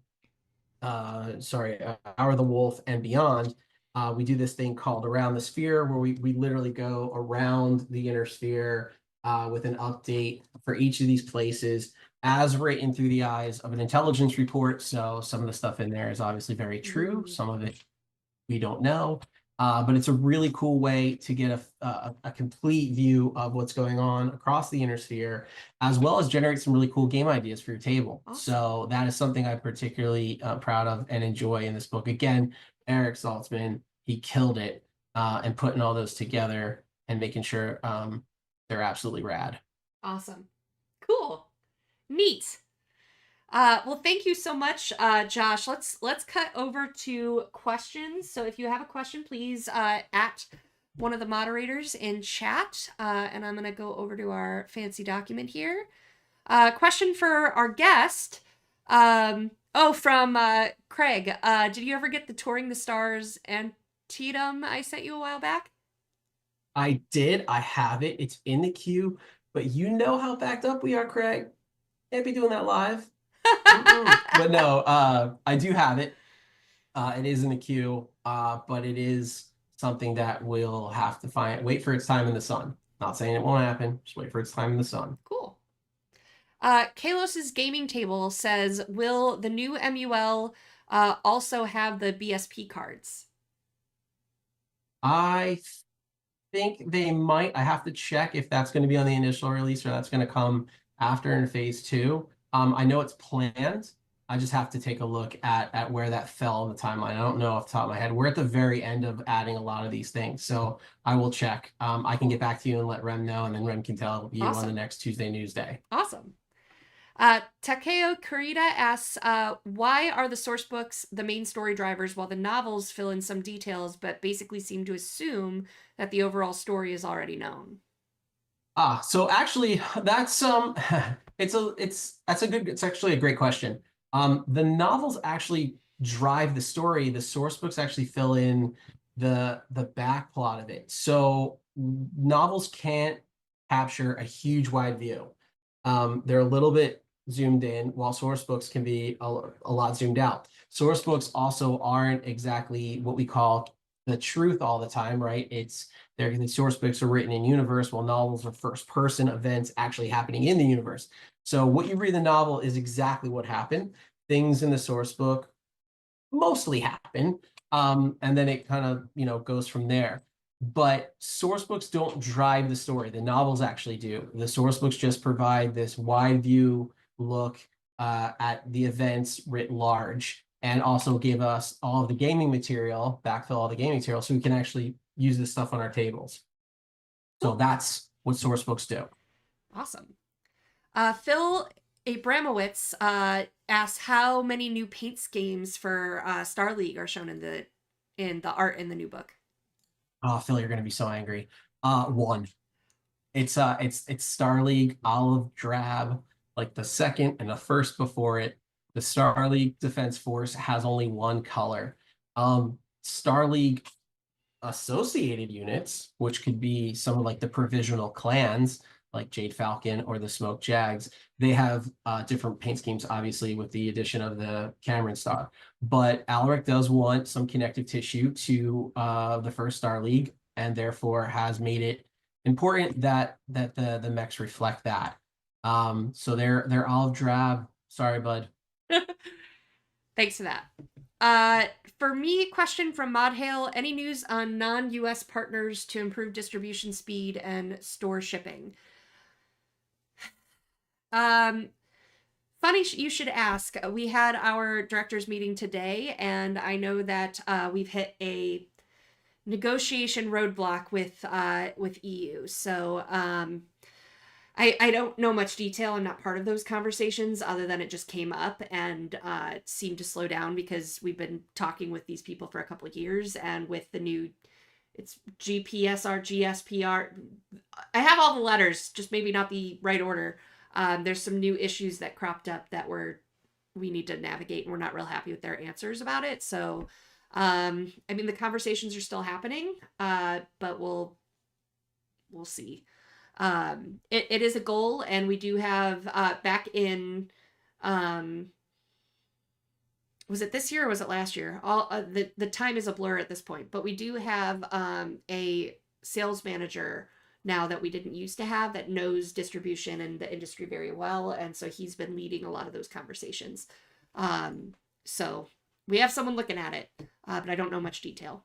of the Wolf and beyond. We do this thing called Around the Sphere, where we literally go around the inner sphere with an update for each of these places as written through the eyes of an intelligence report. So some of the stuff in there is obviously very true. Some of it we don't know. But it's a really cool way to get a complete view of what's going on across the inner sphere, as well as generate some really cool game ideas for your table. Awesome. So that is something I'm particularly proud of and enjoy in this book. Again, Eric Saltzman, he killed it and putting all those together and making sure they're absolutely rad.
Awesome. Cool. Neat. Well, thank you so much, Josh. Let's cut over to questions. So if you have a question, please at one of the moderators in chat. And I'm going to go over to our fancy document here. Question for our guest. From Craig. Did you ever get the Touring the Stars Antietam I sent you a while back?
I did. I have it. It's in the queue. But you know how backed up we are, Craig. Can't be doing that live. But no, I do have it. It is in the queue, but it is something that we'll have to wait for its time in the sun. Not saying it won't happen, just wait for its time in the sun.
Cool. Kalos's gaming table says, will the new MUL also have the BSP cards?
I think they might. I have to check if that's going to be on the initial release or that's going to come after in phase 2. I know it's planned. I just have to take a look at where that fell in the timeline. I don't know off the top of my head. We're at the very end of adding a lot of these things, so I will check. I can get back to you and let Rem know, and then Rem can tell you on the next Tuesday Newsday.
Awesome. Takeo Kurita asks, why are the source books the main story drivers while the novels fill in some details but basically seem to assume that the overall story is already known?
So actually that's it's actually a great question. The novels actually drive the story. The source books actually fill in the back plot of it. So novels can't capture a huge wide view. They're a little bit zoomed in, while source books can be a lot zoomed out. Source books also aren't exactly what we call the truth all the time, right? The source books are written in universe, while novels are first person events actually happening in the universe. So what you read in the novel is exactly what happened. Things in the source book mostly happen, and then it kind of goes from there. But source books don't drive the story. The novels actually do. The source books just provide this wide view look at the events writ large, and also give us all of the gaming material, backfill all the gaming material, so we can actually use this stuff on our tables. So that's what source books do.
Awesome. Phil Abramowitz asks how many new paint schemes for Star League are shown in the art in the new book.
Oh, Phil, you're gonna be so angry. One. It's Star League olive drab, like the second and the first before it. The Star League Defense Force has only one color. Star League associated units, which could be some of like the provisional clans, like Jade Falcon or the Smoke Jags, they have different paint schemes, obviously, with the addition of the Cameron Star. But Alaric does want some connective tissue to the first Star League, and therefore has made it important that the mechs reflect that. So they're olive drab. Sorry, bud.
Thanks for that. For me, question from Modhail: any news on non-US partners to improve distribution speed and store shipping? Funny you should ask. We had our directors meeting today, and I know that we've hit a negotiation roadblock with EU. So I don't know much detail. I'm not part of those conversations other than it just came up and seemed to slow down because we've been talking with these people for a couple of years, and with the new, it's GPSR, GSPR. I have all the letters, just maybe not the right order. There's some new issues that cropped up that we need to navigate, and we're not real happy with their answers about it. So, I mean, the conversations are still happening, but we'll see. It is a goal, and we do have back in was it this year or was it last year? All the time is a blur at this point, but we do have a sales manager now that we didn't used to have, that knows distribution and the industry very well, and so he's been leading a lot of those conversations. So we have someone looking at it, but I don't know much detail.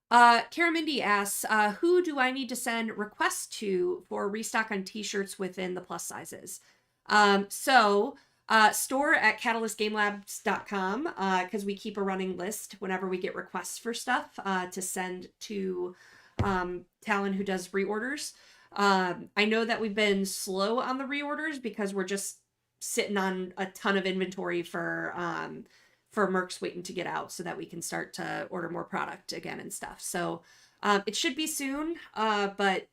Karamindy asks, who do I need to send requests to for restock on t-shirts within the plus sizes? Store at catalystgamelabs.com, because we keep a running list whenever we get requests for stuff to send to Talon, who does reorders. I know that we've been slow on the reorders because we're just sitting on a ton of inventory for Mercs waiting to get out so that we can start to order more product again and stuff. So it should be soon, but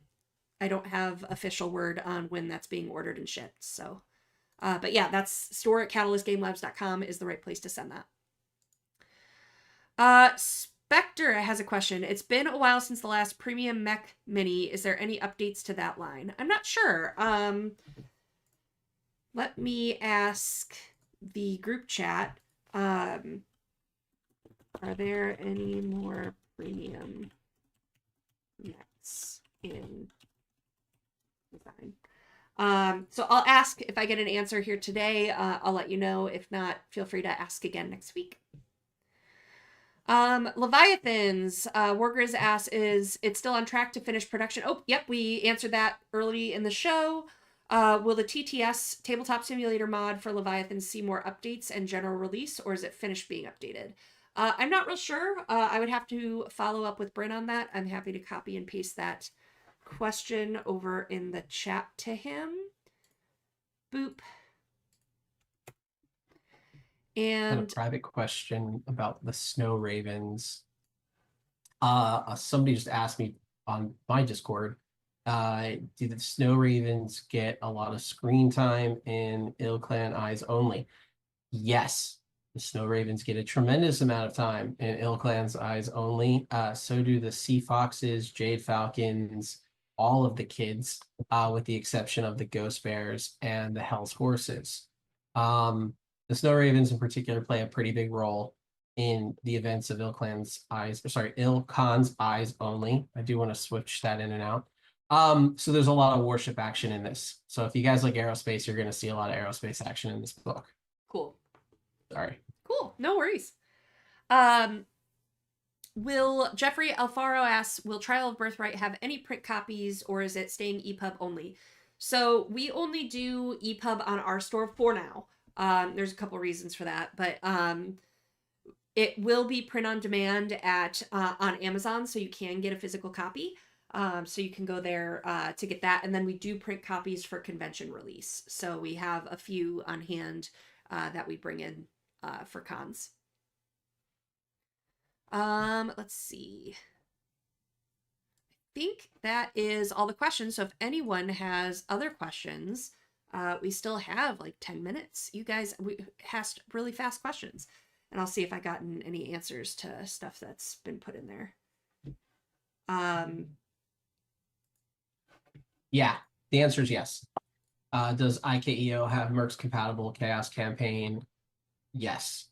I don't have official word on when that's being ordered and shipped. So, but yeah, that's store at catalystgamelabs.com is the right place to send that. Spectre has a question. It's been a while since the last premium mech mini. Is there any updates to that line? I'm not sure. Let me ask the group chat. Are there any more premium mechs in design? So I'll ask. If I get an answer here today, I'll let you know. If not, feel free to ask again next week. Leviathans, Wargriz asks, is it still on track to finish production? Oh, yep, we answered that early in the show. Will the TTS Tabletop Simulator mod for Leviathans see more updates and general release, or is it finished being updated? I'm not real sure. I would have to follow up with Bryn on that. I'm happy to copy and paste that question over in the chat to him. Boop. And
a private question about the Snow Ravens. Somebody just asked me on my Discord, do the Snow Ravens get a lot of screen time in IlKhan Eyes Only? Yes, the Snow Ravens get a tremendous amount of time in IlKhan's Eyes Only. So do the Sea Foxes, Jade Falcons, all of the kids, with the exception of the Ghost Bears and the Hell's Horses. The Snow Ravens in particular play a pretty big role in the events of IlKhan's Eyes Only. I do want to switch that in and out. So there's a lot of warship action in this. So if you guys like aerospace, you're going to see a lot of aerospace action in this book.
Cool.
Sorry.
Cool. No worries. Will Jeffrey Alfaro asks, will Trial of Birthright have any print copies, or is it staying EPUB only? So we only do EPUB on our store for now. There's a couple reasons for that, but it will be print on demand at on Amazon, so you can get a physical copy. So you can go there to get that. And then we do print copies for convention release. So we have a few on hand that we bring in for cons. Let's see. I think that is all the questions. So if anyone has other questions, we still have like 10 minutes. You guys asked really fast questions. And I'll see if I gotten any answers to stuff that's been put in there.
Yeah, the answer is yes. Does IKEO have Mercs compatible Chaos campaign? Yes.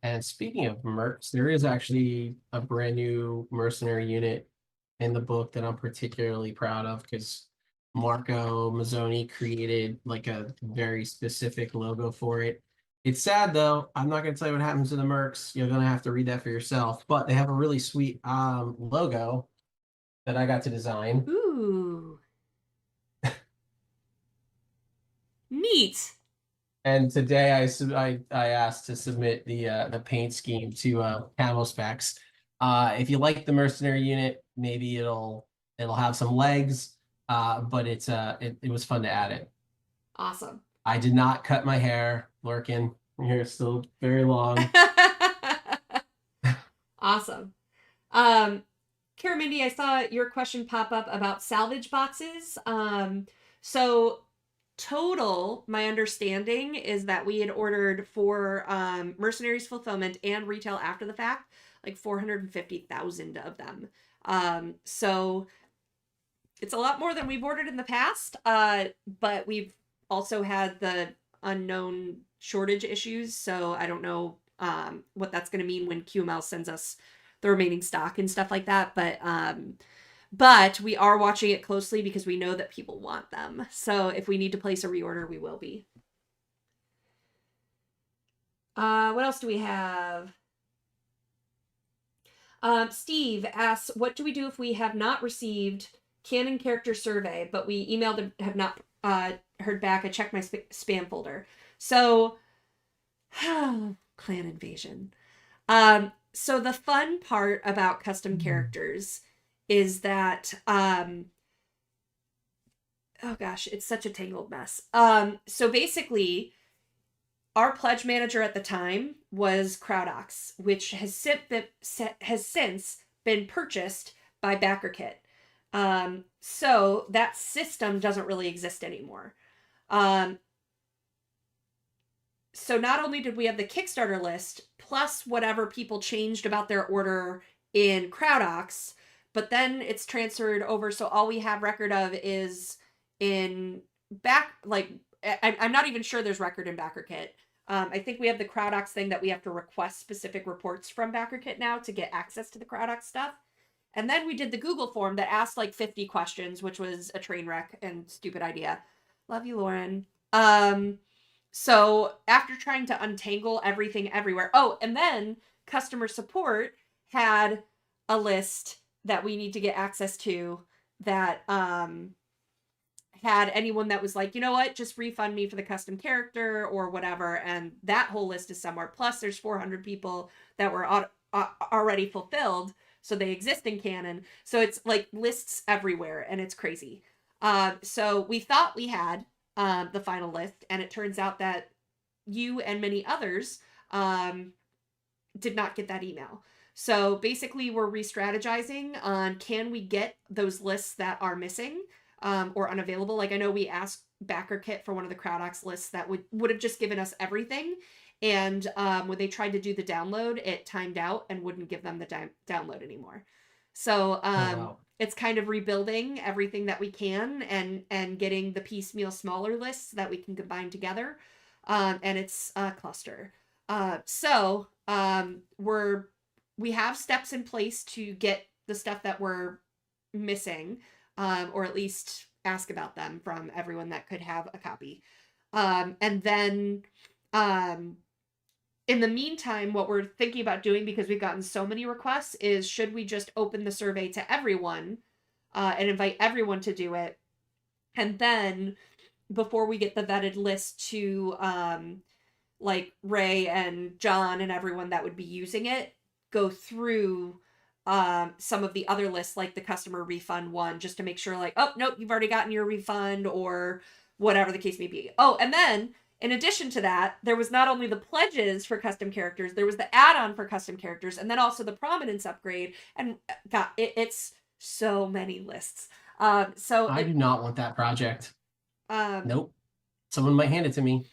And speaking of Mercs, there is actually a brand new mercenary unit in the book that I'm particularly proud of because Marco Mazzoni created like a very specific logo for it. It's sad though. I'm not going to tell you what happens to the Mercs. You're going to have to read that for yourself. But they have a really sweet logo that I got to design.
Ooh. Neat.
And today I asked to submit the paint scheme to Camo Specs. If you like the mercenary unit, maybe it'll have some legs. But it was fun to add it.
Awesome.
I did not cut my hair, Lurkin. My hair is still very long.
Awesome. Karamindy, I saw your question pop up about salvage boxes. So total, my understanding is that we had ordered for Mercenaries fulfillment and retail after the fact, like 450,000 of them. So it's a lot more than we've ordered in the past, but we've also had the unknown shortage issues, so I don't know what that's going to mean when QML sends us the remaining stock and stuff like that, but we are watching it closely because we know that people want them. So if we need to place a reorder, we will be. What else do we have? Steve asks, what do we do if we have not received Canon character survey, but we emailed and have not heard back? I checked my spam folder. So, clan invasion. So the fun part about custom characters is that, oh gosh, it's such a tangled mess. So basically, our pledge manager at the time was CrowdOx, which has since been purchased by BackerKit. So that system doesn't really exist anymore. So not only did we have the Kickstarter list, plus whatever people changed about their order in CrowdOx, but then it's transferred over, so all we have record of is in I'm not even sure there's record in BackerKit. I think we have the CrowdOx thing that we have to request specific reports from BackerKit now to get access to the CrowdOx stuff. And then we did the Google form that asked like 50 questions, which was a train wreck and stupid idea. Love you, Lauren. So after trying to untangle everything everywhere. Oh, and then customer support had a list that we need to get access to that had anyone that was like, you know what, just refund me for the custom character or whatever. And that whole list is somewhere. Plus there's 400 people that were already fulfilled. So they exist in Canon. So it's like lists everywhere and it's crazy. So we thought we had the final list, and it turns out that you and many others did not get that email. So basically we're re-strategizing on, can we get those lists that are missing or unavailable? Like I know we asked BackerKit for one of the CrowdOx lists that would have just given us everything. And when they tried to do the download, it timed out and wouldn't give them the download anymore. So
wow.
It's kind of rebuilding everything that we can and getting the piecemeal smaller lists that we can combine together. And it's a cluster. So we have steps in place to get the stuff that we're missing, or at least ask about them from everyone that could have a copy. And then in the meantime, what we're thinking about doing, because we've gotten so many requests, is should we just open the survey to everyone and invite everyone to do it? And then before we get the vetted list to like Ray and John and everyone that would be using it, go through some of the other lists, like the customer refund one, just to make sure like, oh, nope, you've already gotten your refund or whatever the case may be. Oh, and then in addition to that, there was not only the pledges for custom characters, there was the add-on for custom characters, and then also the prominence upgrade. And God, it's so many lists.
I do not want that project. Nope. Someone might hand it to me.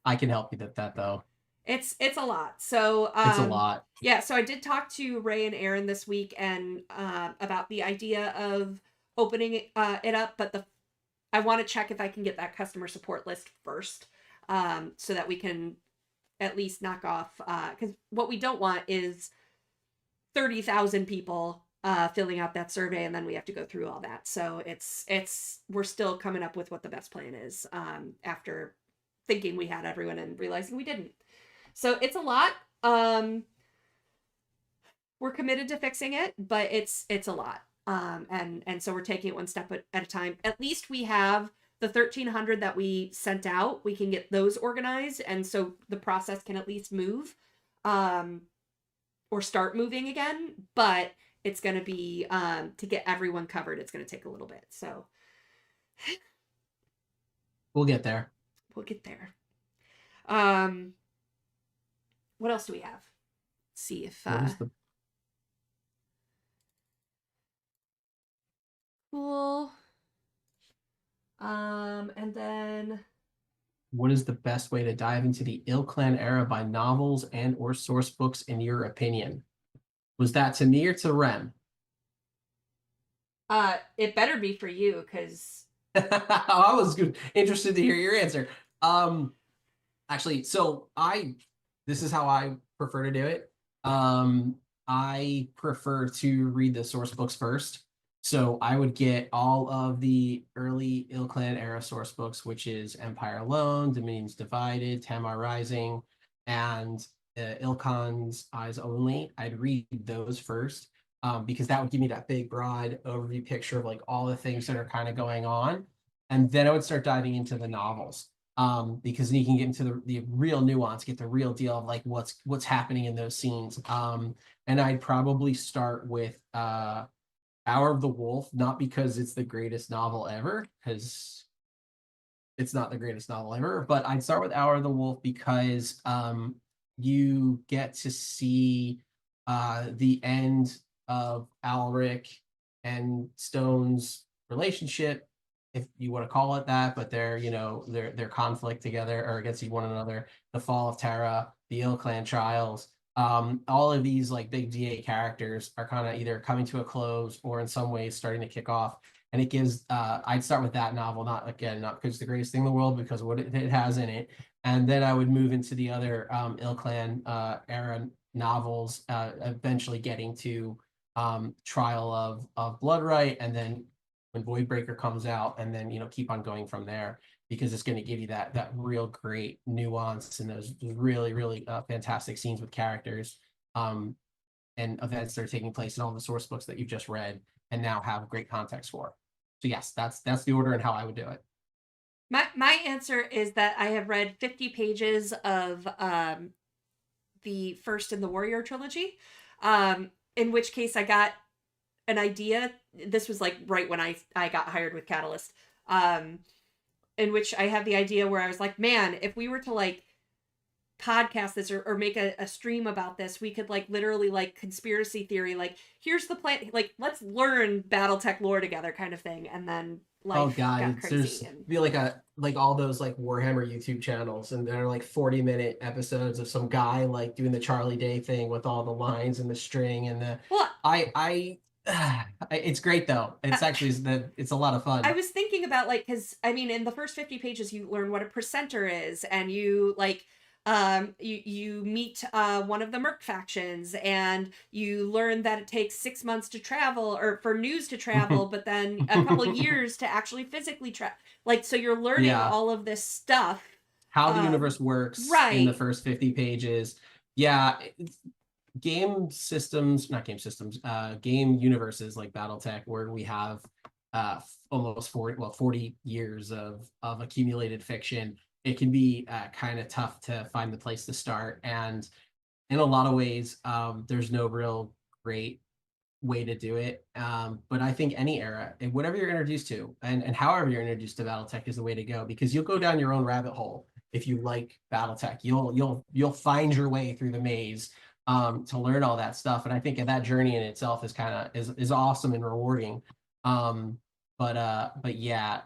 I can help you with that though.
It's a lot. So
it's a lot.
Yeah, so I did talk to Ray and Aaron this week and about the idea of opening it up, but I want to check if I can get that customer support list first, so that we can at least knock off, because what we don't want is 30,000 people filling out that survey, and then we have to go through all that. So we're still coming up with what the best plan is, after thinking we had everyone and realizing we didn't. So it's a lot. We're committed to fixing it, but it's a lot. And so we're taking it one step at a time. At least we have the 1,300 that we sent out. We can get those organized, and so the process can at least move, or start moving again. But it's going to be, to get everyone covered, it's going to take a little bit. So
we'll get there.
We'll get there. What else do we have? Let's see if cool. And then
what is the best way to dive into the IlKhan era by novels and or source books in your opinion? Was that to me or to Rem?
It better be for you, because
I was interested to hear your answer. Actually, so this is how I prefer to do it. I prefer to read the source books first. So I would get all of the early IlKhan era source books, which is Empire Alone, Dominions Divided, Tamar Rising, and IlKhan's Eyes Only. I'd read those first, because that would give me that big, broad overview picture of like all the things that are kind of going on. And then I would start diving into the novels, because then you can get into the real nuance, get the real deal of like what's happening in those scenes. And I'd probably start with Hour of the Wolf, not because it's the greatest novel ever, because it's not the greatest novel ever, but I'd start with Hour of the Wolf because you get to see the end of Alric and Stone's relationship, if you want to call it that, but their conflict together or against one another, the fall of Terra, the IlKhan trials. All of these like big DA characters are kind of either coming to a close or in some ways starting to kick off. And it gives, I'd start with that novel, not because it's the greatest thing in the world, because of what it has in it. And then I would move into the other IlKhan era novels, eventually getting to Trial of Bloodright, and then when Voidbreaker comes out, and then keep on going from there, because it's going to give you that real great nuance and those really, really fantastic scenes with characters and events that are taking place in all the source books that you've just read and now have great context for. So yes, that's the order and how I would do it.
My answer is that I have read 50 pages of the First in the Warrior trilogy, in which case I got an idea. This was like right when I got hired with Catalyst, in which I had the idea where I was like, man, if we were to like podcast this or make a stream about this, we could like literally like conspiracy theory, like here's the plan, like let's learn Battletech lore together kind of thing. And then life got crazy.
And be like all those like Warhammer YouTube channels, and they're like 40-minute episodes of some guy like doing the Charlie Day thing with all the lines and the string and the it's great though. It's actually it's a lot of fun.
I was thinking about like, because I mean in the first 50 pages you learn what a presenter is, and you like you meet one of the Merc factions, and you learn that it takes 6 months to travel, or for news to travel, but then a couple years to actually physically travel. Like, so you're learning all of this stuff.
How the universe works in the first 50 pages. Yeah. Game universes like Battletech, where we have almost 40 years of accumulated fiction, it can be kind of tough to find the place to start. And in a lot of ways, there's no real great way to do it. But I think any era, and whatever you're introduced to, and however you're introduced to Battletech is the way to go, because you'll go down your own rabbit hole if you like Battletech. You'll find your way through the maze to learn all that stuff. And I think that journey in itself is kind of is awesome and rewarding. But yeah,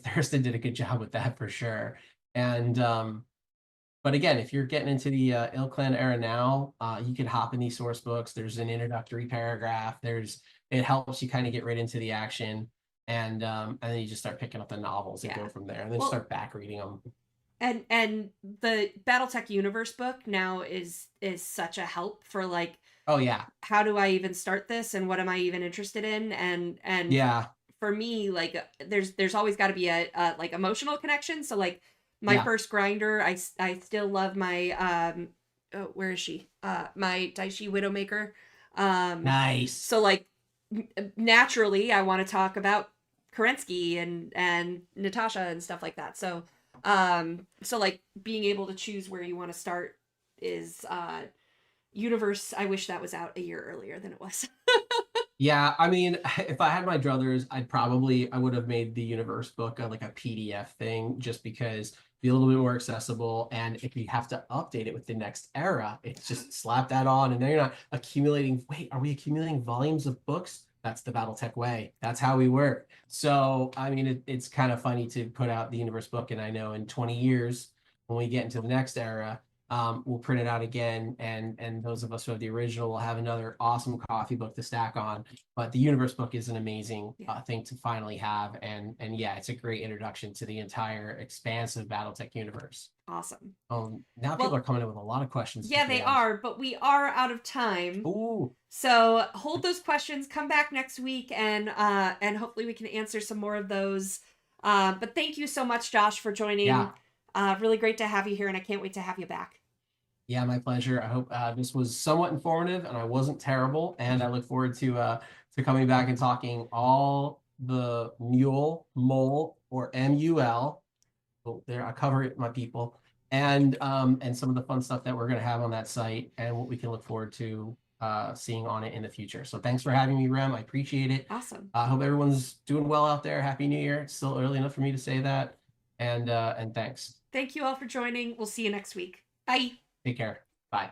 Thurston did a good job with that for sure. And but again, if you're getting into the IlKhan era now, you can hop in these source books. There's an introductory paragraph. It helps you kind of get right into the action, and then you just start picking up the novels and go from there, and then start back reading them.
And the Battletech universe book now is such a help for like,
oh yeah,
how do I even start this, and what am I even interested in, and
yeah,
for me, like there's always got to be a like emotional connection. So like my first grinder, I still love my where is she? My Daishi Widowmaker.
Nice.
So like naturally, I want to talk about Kerensky and Natasha and stuff like that. So so like being able to choose where you want to start is universe. I wish that was out a year earlier than it was.
Yeah, I mean, if I had my druthers, I would have made the universe book like a PDF thing, just because be a little bit more accessible. And if you have to update it with the next era, it's just slap that on, and then you're not accumulating. Wait, are we accumulating volumes of books? That's the Battletech way. That's how we work. So I mean, it's kind of funny to put out the universe book, and I know in 20 years when we get into the next era, we'll print it out again, and those of us who have the original will have another awesome coffee book to stack on. But the universe book is an amazing thing to finally have, and yeah, it's a great introduction to the entire expansive Battletech universe.
Awesome.
Now people are coming in with a lot of questions.
Yeah, they are, but we are out of time.
Ooh.
So hold those questions. Come back next week, and hopefully we can answer some more of those. But thank you so much, Josh, for joining.
Yeah.
Really great to have you here, and I can't wait to have you back.
Yeah, my pleasure. I hope this was somewhat informative and I wasn't terrible. And I look forward to coming back and talking all the mole, or MUL. Oh, there, I cover it, my people, and some of the fun stuff that we're going to have on that site, and what we can look forward to seeing on it in the future. So thanks for having me, Rem. I appreciate it.
Awesome.
I hope everyone's doing well out there. Happy New Year. It's still early enough for me to say that. And thanks.
Thank you all for joining. We'll see you next week. Bye.
Take care. Bye.